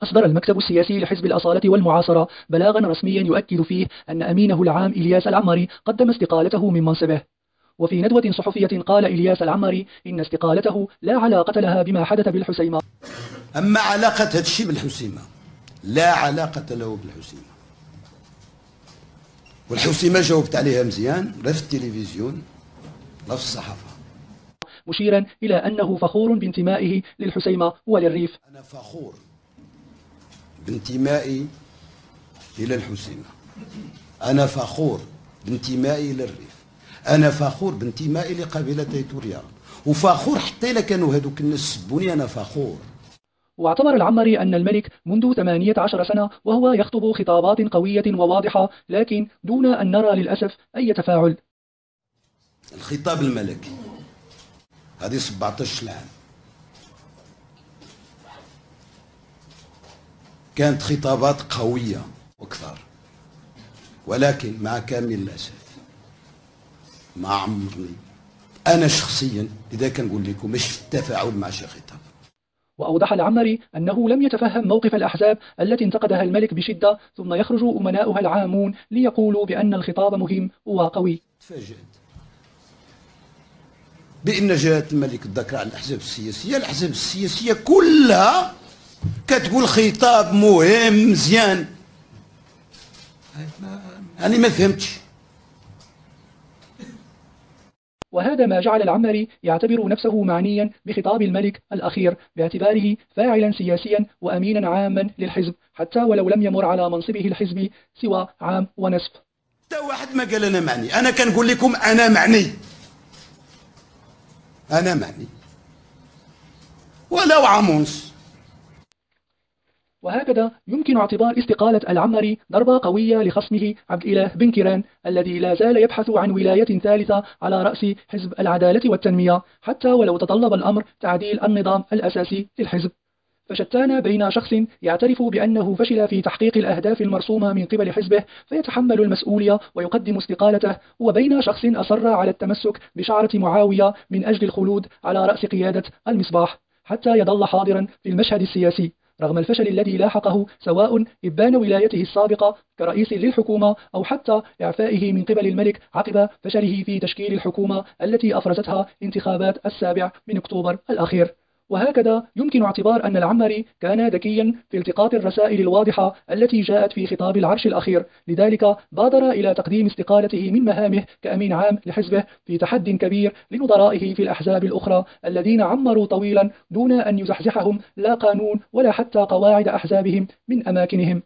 أصدر المكتب السياسي لحزب الأصالة والمعاصرة بلاغا رسميا يؤكد فيه أن أمينه العام إلياس العمري قدم استقالته من منصبه. وفي ندوة صحفية قال إلياس العمري إن استقالته لا علاقة لها بما حدث بالحسيمة. أما علاقة هذا الشيء بالحسيمة لا علاقة له بالحسيمة، والحسيمة جاوبت عليها مزيان لا في التلفزيون لا في الصحافة، مشيرا إلى أنه فخور بانتمائه للحسيمة وللريف. أنا فخور بانتمائي إلى الحسيمة، أنا فخور بانتمائي للريف، أنا فخور بانتمائي لقبيلتي توريا، وفخور حتى إلا كانوا هذوك الناس سبوني أنا فخور. واعتبر العمري أن الملك منذ 18 سنة وهو يخطب خطابات قوية وواضحة، لكن دون أن نرى للأسف أي تفاعل. الخطاب الملكي هذه 17 عام كانت خطابات قوية وكثر، ولكن مع كامل الأسف ما عمرني أنا شخصيا إذا كنقول لكم مش في التفاعل مع شي خطاب. وأوضح العمري أنه لم يتفهم موقف الأحزاب التي انتقدها الملك بشدة، ثم يخرج أمناؤها العامون ليقولوا بأن الخطاب مهم وقوي. تفاجأت بأن جاءت الملك الذكر على الأحزاب السياسية، الأحزاب السياسية كلها كتقول خطاب مهم مزيان، أنا ما فهمتش. وهذا ما جعل العمري يعتبر نفسه معنيا بخطاب الملك الأخير باعتباره فاعلا سياسيا وأمينا عاما للحزب، حتى ولو لم يمر على منصبه الحزبي سوى عام ونصف. حتى واحد ما قال أنا معني، أنا كنقول لكم أنا معني، أنا معني ولو عام ونص. وهكذا يمكن اعتبار استقالة العمري ضربة قوية لخصمه عبد الإله بن كيران الذي لا زال يبحث عن ولاية ثالثة على رأس حزب العدالة والتنمية، حتى ولو تطلب الأمر تعديل النظام الأساسي للحزب. فشتان بين شخص يعترف بأنه فشل في تحقيق الأهداف المرسومة من قبل حزبه فيتحمل المسؤولية ويقدم استقالته، وبين شخص أصر على التمسك بشعرة معاوية من أجل الخلود على رأس قيادة المصباح حتى يظل حاضرا في المشهد السياسي رغم الفشل الذي لاحقه، سواء إبان ولايته السابقة كرئيس للحكومة أو حتى إعفائه من قبل الملك عقب فشله في تشكيل الحكومة التي أفرزتها انتخابات 7 أكتوبر الأخير. وهكذا يمكن اعتبار أن العمري كان ذكيا في التقاط الرسائل الواضحة التي جاءت في خطاب العرش الأخير، لذلك بادر إلى تقديم استقالته من مهامه كأمين عام لحزبه في تحد كبير لنظرائه في الأحزاب الأخرى الذين عمروا طويلا دون أن يزحزحهم لا قانون ولا حتى قواعد أحزابهم من أماكنهم.